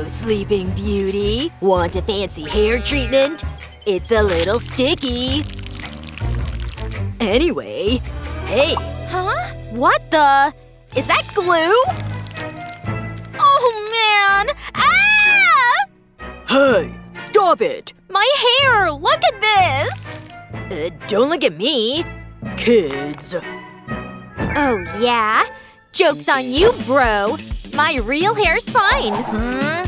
Sleeping Beauty. Want a fancy hair treatment? It's a little sticky. Anyway, hey. Huh? What the? Is that glue? Oh, man! Ah! Hey, stop it! My hair! Look at this! Don't look at me. Kids. Oh, yeah? Joke's on you, bro. My real hair's fine. Huh?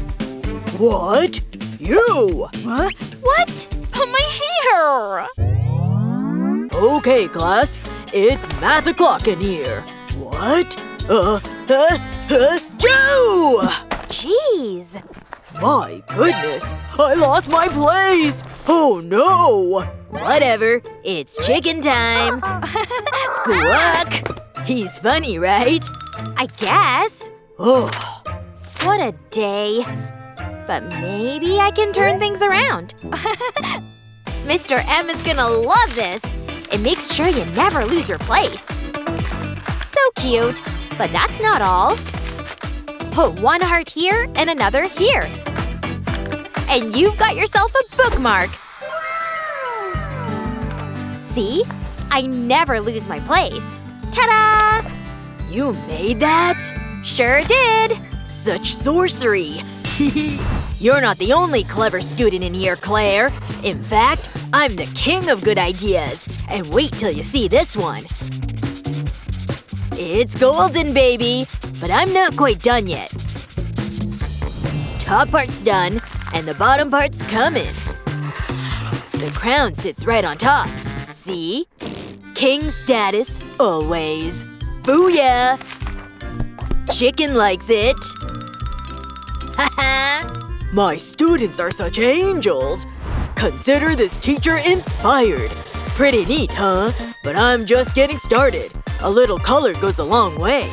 What? You! Huh? What? But my hair! Okay, class. It's math o'clock in here. What? Joe! Jeez. My goodness, I lost my place! Oh no! Whatever, it's chicken time. Squawk! He's funny, right? I guess. Oh. What a day. But maybe I can turn things around. Mr. M is gonna love this. It makes sure you never lose your place. So cute. But that's not all. Put one heart here and another here. And you've got yourself a bookmark. See? I never lose my place. Ta-da! You made that? Sure did. Such sorcery. You're not the only clever student in here, Claire. In fact, I'm the king of good ideas. And wait till you see this one. It's golden, baby. But I'm not quite done yet. Top part's done, and the bottom part's coming. The crown sits right on top. See? King status, always. Booyah! Chicken likes it. Haha! My students are such angels. Consider this teacher inspired. Pretty neat, huh? But I'm just getting started. A little color goes a long way.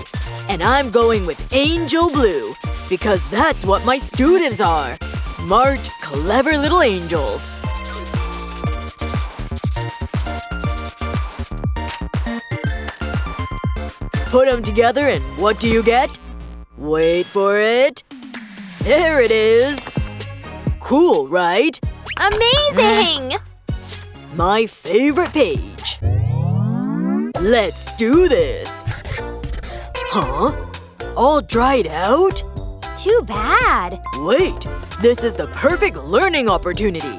And I'm going with angel blue. Because that's what my students are. Smart, clever little angels. Put them together and what do you get? Wait for it. There it is. Cool, right? Amazing! My favorite page. Let's do this. Huh? All dried out? Too bad. Wait, this is the perfect learning opportunity.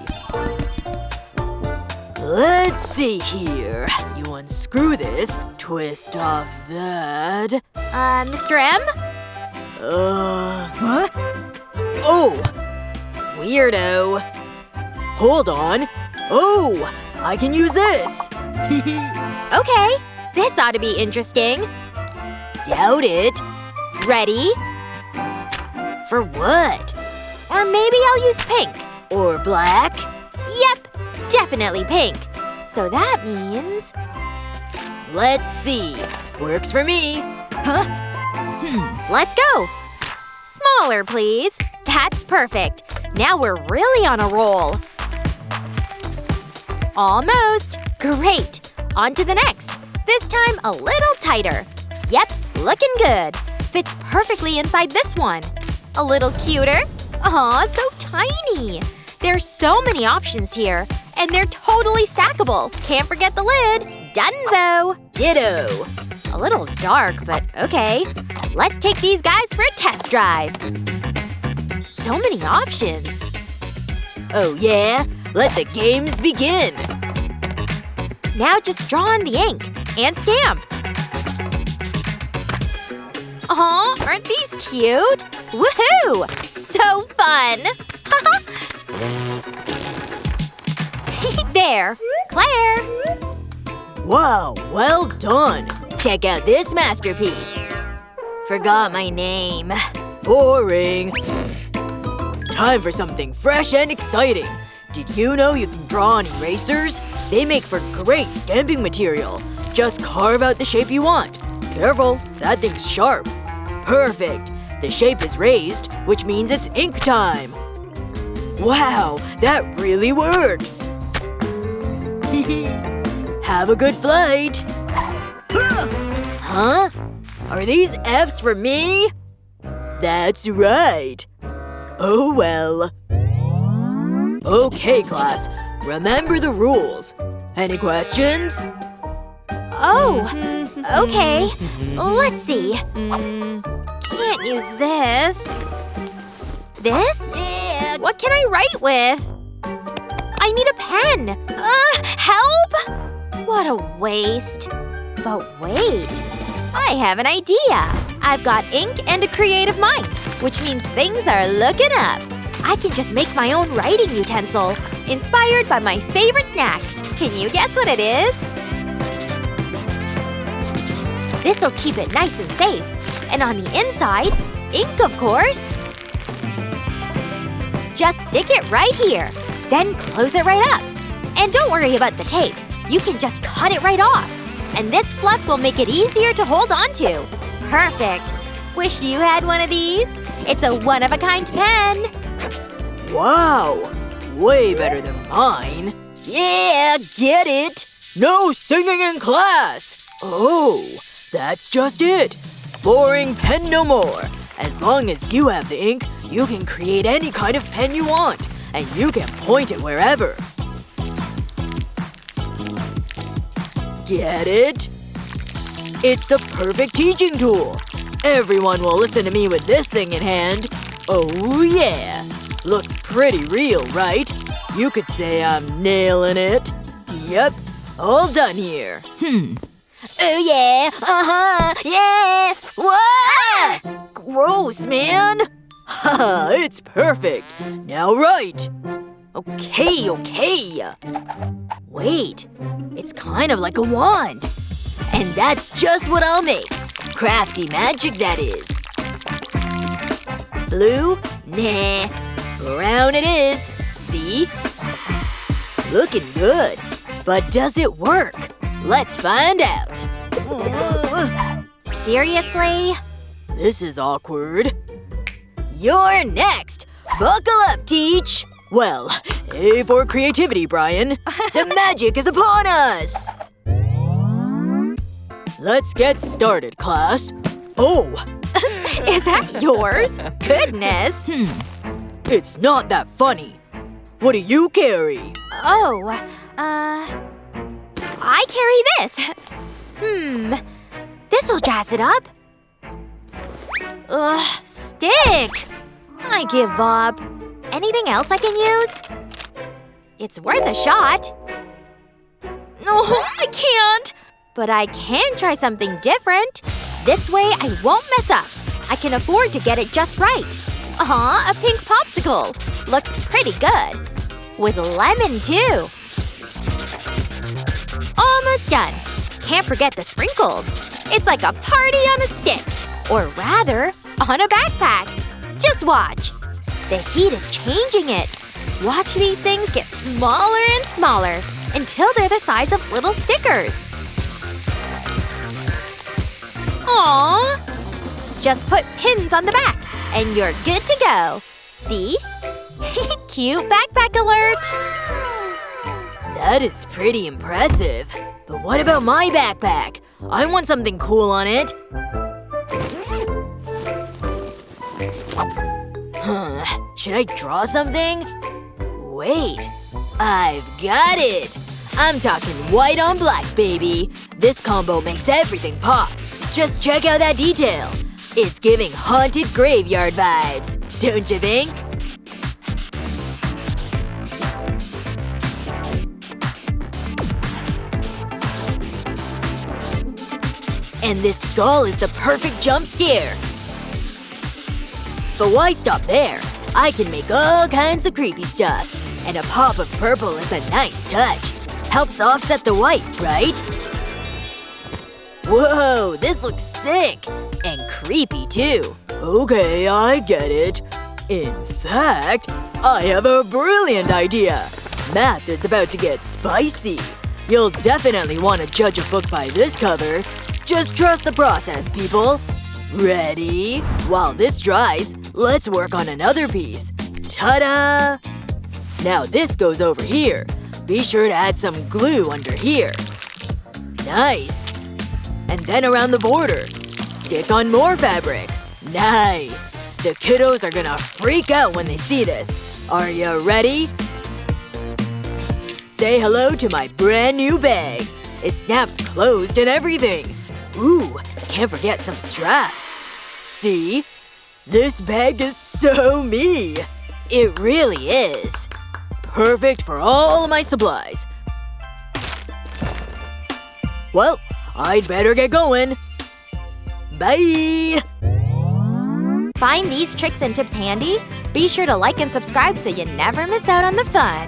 Let's see here. You unscrew this, twist off that. Mr. M? Huh? Oh! Weirdo. Hold on. Oh! I can use this! Okay, this ought to be interesting. Doubt it. Ready? For what? Or maybe I'll use pink. Or black? Yep, definitely pink. So that means… Let's see. Works for me. Huh? Let's go. Smaller, please. That's perfect. Now we're really on a roll. Almost. Great. On to the next. This time a little tighter. Yep, looking good. Fits perfectly inside this one. A little cuter. Aw, so tiny. There's so many options here. And they're totally stackable. Can't forget the lid. Dunzo. Ditto. A little dark, but okay. Let's take these guys for a test drive. So many options. Oh yeah? Let the games begin. Now just draw on the ink. And stamp. Aw, aren't these cute? Woohoo! So fun! There. Claire! Wow, well done. Check out this masterpiece. Forgot my name. Boring. Time for something fresh and exciting. Did you know you can draw on erasers? They make for great stamping material. Just carve out the shape you want. Careful, that thing's sharp. Perfect. The shape is raised, which means it's ink time. Wow, that really works. Have a good flight. Huh? Are these F's for me? That's right. Oh well. Okay, class. Remember the rules. Any questions? Oh, okay. Let's see. Can't use this. This? Yeah. What can I write with? I need a pen. Help! What a waste. But wait. I have an idea. I've got ink and a creative mind, which means things are looking up. I can just make my own writing utensil, inspired by my favorite snack. Can you guess what it is? This'll keep it nice and safe. And on the inside, ink, of course. Just stick it right here. Then close it right up. And don't worry about the tape. You can just cut it right off. And this fluff will make it easier to hold on to. Perfect. Wish you had one of these. It's a one-of-a-kind pen. Wow! Way better than mine. Yeah, get it! No singing in class! Oh, that's just it. Boring pen no more. As long as you have the ink, you can create any kind of pen you want. And you can point it wherever. Get it? It's the perfect teaching tool. Everyone will listen to me with this thing in hand. Oh yeah. Looks pretty real, right? You could say I'm nailing it. Yep. All done here. Oh yeah. Yeah. What? Gross, man. Haha, it's perfect. Now write. Okay. Wait. It's kind of like a wand. And that's just what I'll make. Crafty magic, that is. Blue? Nah. Brown it is. See? Looking good. But does it work? Let's find out. Seriously? This is awkward. You're next. Buckle up, Teach. Well, A for creativity, Brian. The magic is upon us. Let's get started, class. Oh! Is that yours? Goodness. It's not that funny. What do you carry? Oh, I carry this. This'll jazz it up. Ugh, stick. I give up. Anything else I can use? It's worth a shot. No, I can't. But I can try something different. This way I won't mess up. I can afford to get it just right. A pink popsicle. Looks pretty good. With lemon, too. Almost done. Can't forget the sprinkles. It's like a party on a stick. Or rather, on a backpack. Just watch. The heat is changing it. Watch these things get smaller and smaller until they're the size of little stickers. Aww. Just put pins on the back, and you're good to go. See? Cute backpack alert! That is pretty impressive. But what about my backpack? I want something cool on it. Should I draw something? Wait. I've got it! I'm talking white on black, baby. This combo makes everything pop. Just check out that detail. It's giving haunted graveyard vibes, don't you think? And this skull is the perfect jump scare. But why stop there? I can make all kinds of creepy stuff. And a pop of purple is a nice touch. Helps offset the white, right? Whoa, this looks sick! And creepy, too. Okay, I get it. In fact, I have a brilliant idea. Math is about to get spicy. You'll definitely want to judge a book by this cover. Just trust the process, people. Ready? While this dries, let's work on another piece. Ta-da! Now this goes over here. Be sure to add some glue under here. Nice. And then around the border. Stick on more fabric. Nice. The kiddos are gonna freak out when they see this. Are you ready? Say hello to my brand new bag. It snaps closed and everything. Ooh, can't forget some straps. See? This bag is so me. It really is. Perfect for all of my supplies. Well, I'd better get going. Bye! Find these tricks and tips handy? Be sure to like and subscribe so you never miss out on the fun.